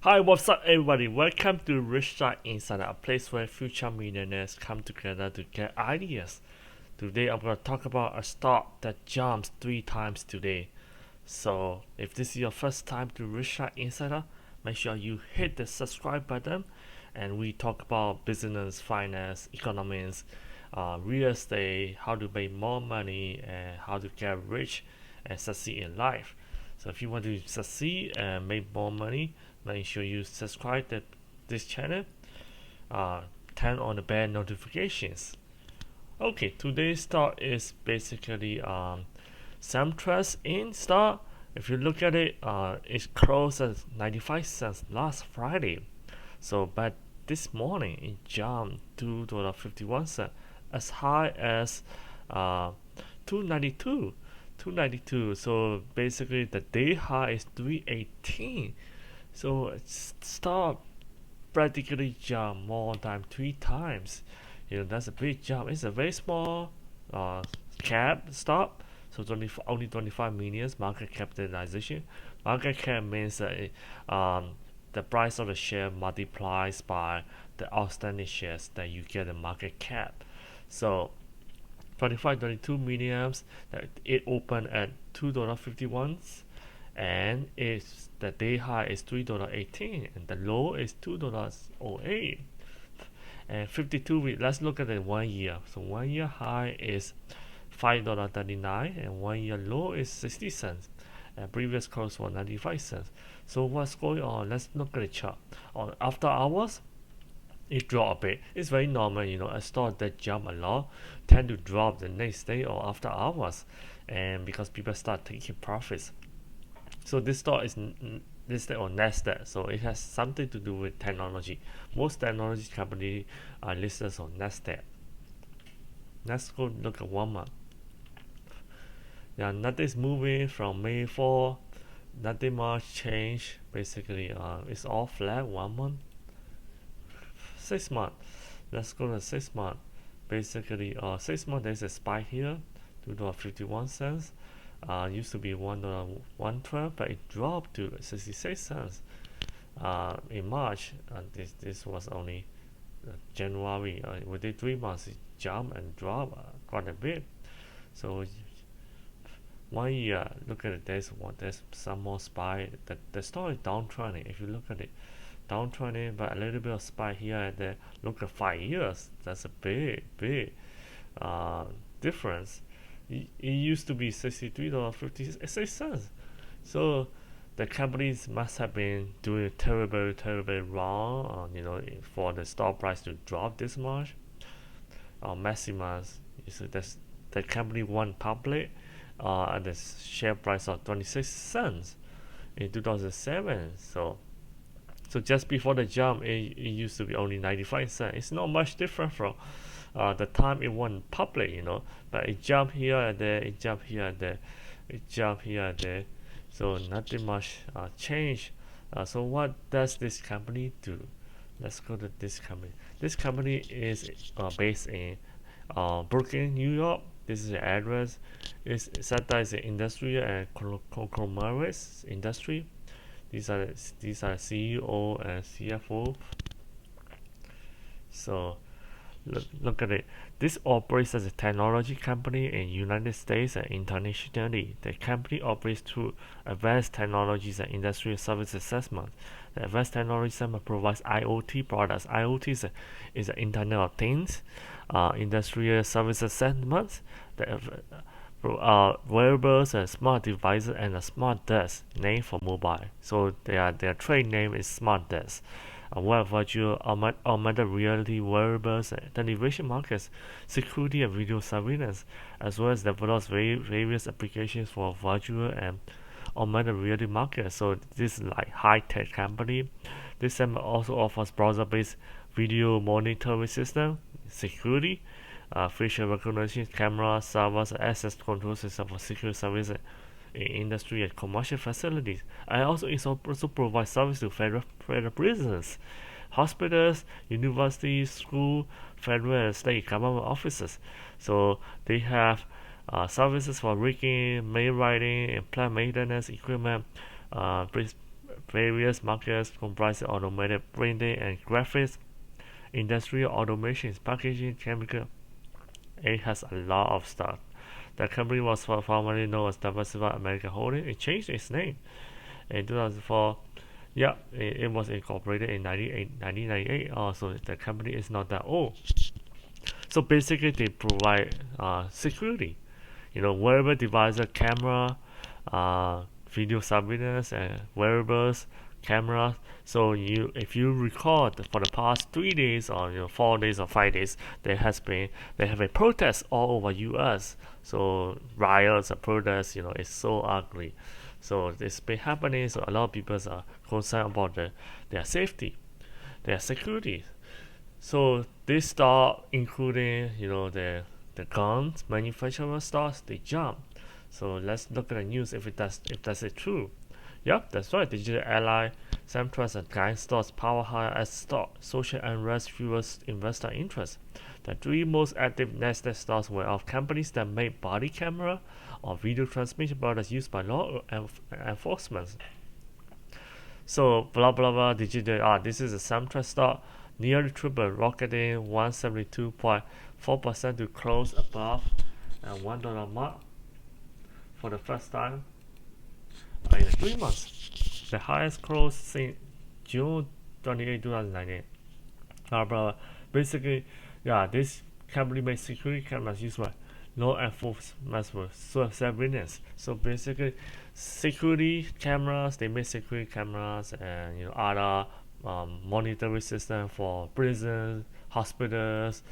Hi, what's up, everybody? Welcome to Rich Side Insider, a place where future millionaires come together to get ideas. Today, I'm going to talk about a stock that jumps 3 times today. So, if this is your first time to Rich Side Insider, make sure you hit the subscribe button. And we talk about business, finance, economics, real estate, how to make more money, and how to get rich and succeed in life. So if you want to succeed and make more money, make sure you subscribe to this channel. Uh, Turn on the bell notifications. Okay, today's stock is basically Cemtrex in stock. If you look at it, it closed at 95 cents last Friday. So, but this morning it jumped $2.51 as high as 292. 292. So basically the day high is 318. So it's stock practically jump more than 3 times. That's a big jump. It's a very small cap stock. So only 25 million market capitalization. Market cap means the price of the share multiplies by the outstanding shares that you get the market cap. So 22 millions that it opened at $2.51 and it's the day high is $3.18 and the low is $2.08 and 52 week. Let's look at the 1 year. So 1 year high is $5.39 and 1 year low is 60 cents and previous close was 95 cents. So what's going on? Let's look at the chart. On after hours, it dropped a bit. It's very normal, a stock that jump a lot tend to drop the next day or after hours, and because people start taking profits. So this stock is listed on Nasdaq, so it has something to do with technology. Most technology companies are listed on Nasdaq. Let's go look at 1 month. Yeah, nothing's moving from May 4. Nothing much change. Basically, it's all flat 1 month. 6 month. Let's go to 6 month. Basically, 6 month there's a spike here, $2.51. Used to be $1.112, but it dropped to 66 cents in March. This was only January. Within 3 months, it jumped and dropped quite a bit. So 1 year, look at it. There's some more spike. The stock is downtrending. If you look at it, downtrending, but a little bit of spike here and there. Look at 5 years. That's a big difference. It used to be $63.56. So the companies must have been doing terribly wrong, for the stock price to drop this much. Maximus, the company went public at the share price of 26 cents in 2007. So just before the jump, it used to be only 95 cents. It's not much different from the time it went public, But it jumped here and there, it jumped here and there, it jumped here and there. So nothing much change. So what does this company do? Let's go to this company. This company is based in Brooklyn, New York. This is the address. It's SATA is the industrial and conglomerates industry. These are CEO and CFO. So look at it. This operates as a technology company in United States and internationally. The company operates through Advanced Technologies and Industrial Services Segment. The Advanced Technology Segment provides IoT products. IoT is the Internet of Things. Industrial Services Segment, wearables and smart devices and a smart desk named for mobile. So their trade name is smart desk. Web virtual augmented reality wearables and television markets, security and video surveillance, as well as develops various applications for virtual and augmented reality markets. So this is like high-tech company. This segment also offers browser-based video monitoring system, security, facial recognition, camera, servers, access control system for security services in industry and commercial facilities. And also it also provides service to federal prisons, hospitals, universities, school, federal and state government offices. So they have services for rigging, mail writing, and plant maintenance equipment, various markets comprising automated printing and graphics, industrial automation, packaging, chemical. It has a lot of stuff. The company was formerly known as Diversified American Holdings. It changed its name in 2004. Yeah, it was incorporated in 1998. So the company is not that old. So basically, they provide security. Wearable devices, camera, video surveillance, and wearables, cameras. So if you record for the past 3 days or 4 days or 5 days, they have a protest all over U.S. So riots or protests, it's so ugly. So it's been happening. So a lot of people are concerned about their safety, their security. So this stock, including the guns manufacturer stocks, they jump. So let's look at the news if that's it true. Yep, that's right. Digital Ally, Cemtrex, and Guide stocks power higher as stock. Social unrest fuels investor interest. The three most active Nasdaq stocks were of companies that make body camera or video transmission products used by law enforcement. So blah blah blah digital. This is a Cemtrex stock nearly tripled, rocketing 172.4% to close above $1 mark for the first time in 3 months. The highest close since June 28, 2019. Basically, this company makes security cameras used by law enforcement for surveillance. So basically, security cameras, they make security cameras and other monitoring system for prisons, hospitals,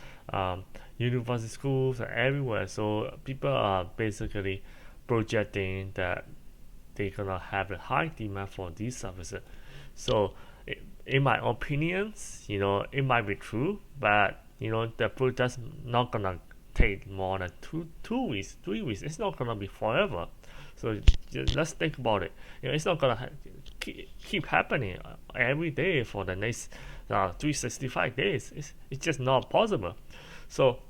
university schools, and everywhere. So people are basically projecting that they're gonna have a high demand for these services. So, in my opinions, it might be true, but the protest not gonna take more than two weeks, 3 weeks. It's not gonna be forever. So let's think about it. It's not gonna keep happening every day for the next 365 days. It's just not possible. So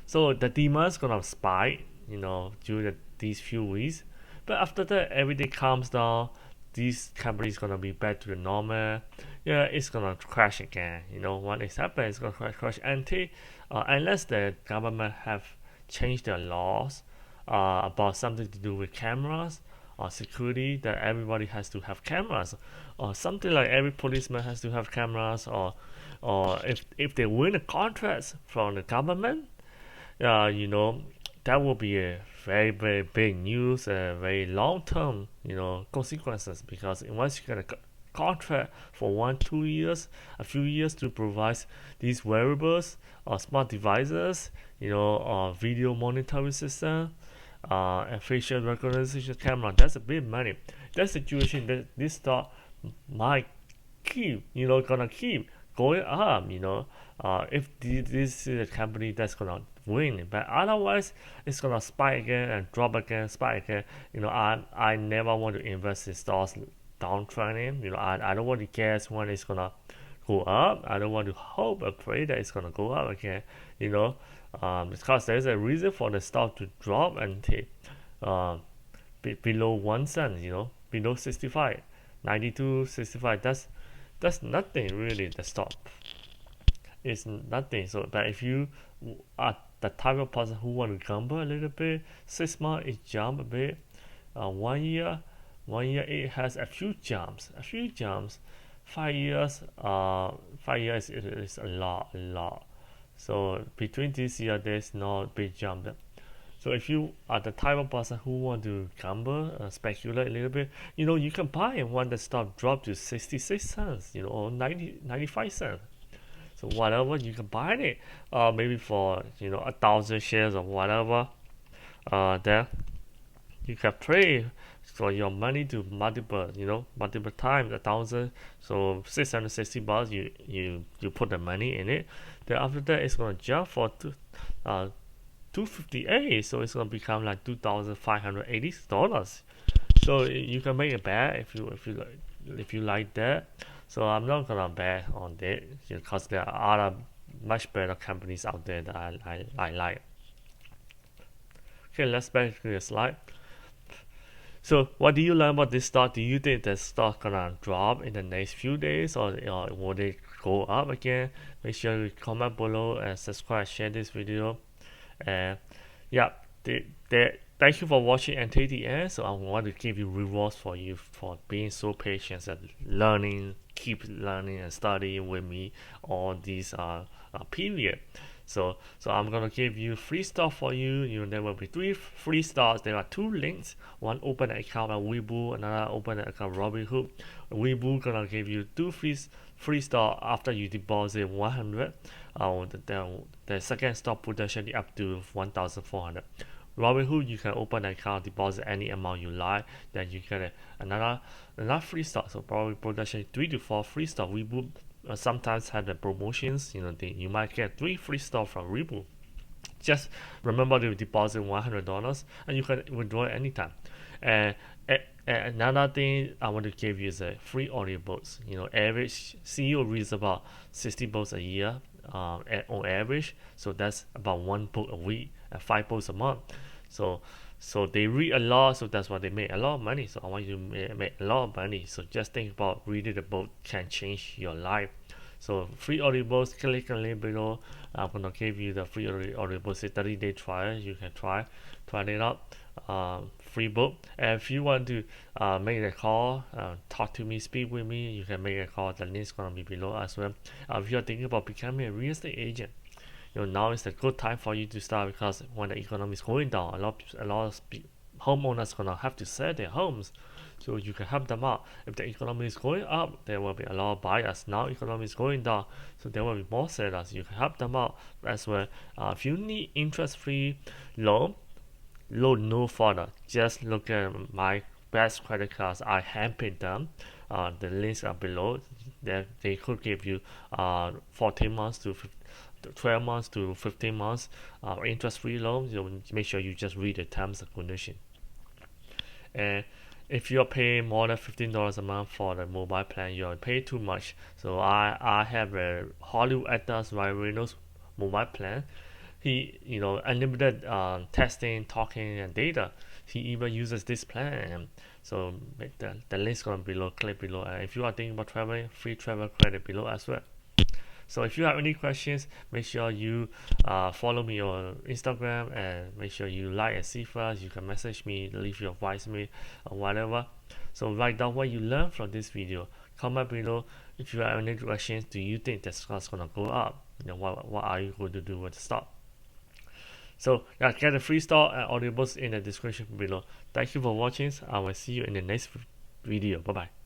the demand's gonna spike, during these few weeks. But after that, everything calms down. These companies gonna be back to the normal. Yeah, it's gonna crash again. When it's happened, it's gonna crash unless the government have changed their laws about something to do with cameras or security, that everybody has to have cameras, or something like every policeman has to have cameras, or if they win a contract from the government, that will be a very very big news, very long term consequences, because once you get a contract for 1 2 years, a few years to provide these wearables or smart devices, or video monitoring system, and facial recognition camera, that's a big money. That situation, that this stock might keep gonna keep going up, if this is a company that's gonna win. But otherwise, it's gonna spike again and drop again, spike again. I never want to invest in stocks downtrending. I don't want to guess when it's gonna go up. I don't want to hope or pray that it's gonna go up again. Because there's a reason for the stock to drop and below 1 cent. Below 65, 92, 65. That's nothing really. The stock is nothing. So, but if you are the type of person who want to gamble a little bit, 6 months it jump a bit. 1 year, it has a few jumps. 5 years, 5 years is a lot. So between this year, there's no big jump. So if you are the type of person who want to gamble, speculate a little bit, you can buy it when the stock drop to 66 cents, or 95 cents. So whatever, you can buy it, maybe for 1,000 shares or whatever. Then you can pray for your money to multiple times 1,000. So $660, you put the money in it. Then after that, it's gonna jump for 258. So it's gonna become like $2,580. So you can make a bet if you like that. So I'm not gonna bet on that, because there are other much better companies out there that I like. Okay, let's back to the slide. So what do you learn about this stock? Do you think the stock gonna drop in the next few days, or will it go up again? Make sure you comment below and subscribe, share this video. And yeah, thank you for watching and take the end. So I want to give you rewards for you for being so patient and learning, keep learning and studying with me all these period. So I'm gonna give you free stuff for you. There will be 3 free stars. There are 2 links. One open an account at Weibo, another open an account Robinhood. Weibo gonna give you 2 free star after you deposit 100. The second stock potentially up to 1,400. Robinhood, you can open an account, deposit any amount you like, then you get another free stock. So probably potentially 3 to 4 free stock. Weibo sometimes have the promotions. You might get 3 free stock from Weibo. Just remember to deposit $100 and you can withdraw it anytime. And another thing I want to give you is a free audiobooks. Average CEO reads about 60 books a year on average. So that's about 1 book a week and 5 books a month. So they read a lot, so that's why they make a lot of money. So I want you to make a lot of money. So just think about reading the book can change your life. So free audiobooks, click the link below. I'm gonna give you the free audiobooks, a 30-day trial. You can try it out. Free book. And if you want to make a call, talk to me, speak with me, you can make a call. The link's gonna be below as well. If you're thinking about becoming a real estate agent, now is a good time for you to start, because when the economy is going down, a lot of homeowners gonna have to sell their homes. So you can help them out. If the economy is going up, there will be a lot of buyers. Now economy is going down, so there will be more sellers. You can help them out as well. If you need interest-free loan, look no further. Just look at my best credit cards. I handpicked them. The links are below. They could give you 14 months to 12 months to 15 months interest-free loans. Make sure you just read the terms and conditions. And if you're paying more than $15 a month for the mobile plan, you're paying too much. So I have a Hollywood actors Ryan Reynolds mobile plan. He, unlimited texting, talking, and data. He even uses this plan. So the link's gonna be below. Click below. And if you are thinking about traveling, free travel credit below as well. So if you have any questions, make sure you follow me on Instagram, and make sure you like and see first. You can message me, leave your voicemail or whatever. So write down what you learned from this video. Comment below if you have any questions. Do you think the stock's gonna go up? What are you going to do with the stock? So get a free stock and audiobooks in the description below. Thank you for watching. I will see you in the next video. Bye bye.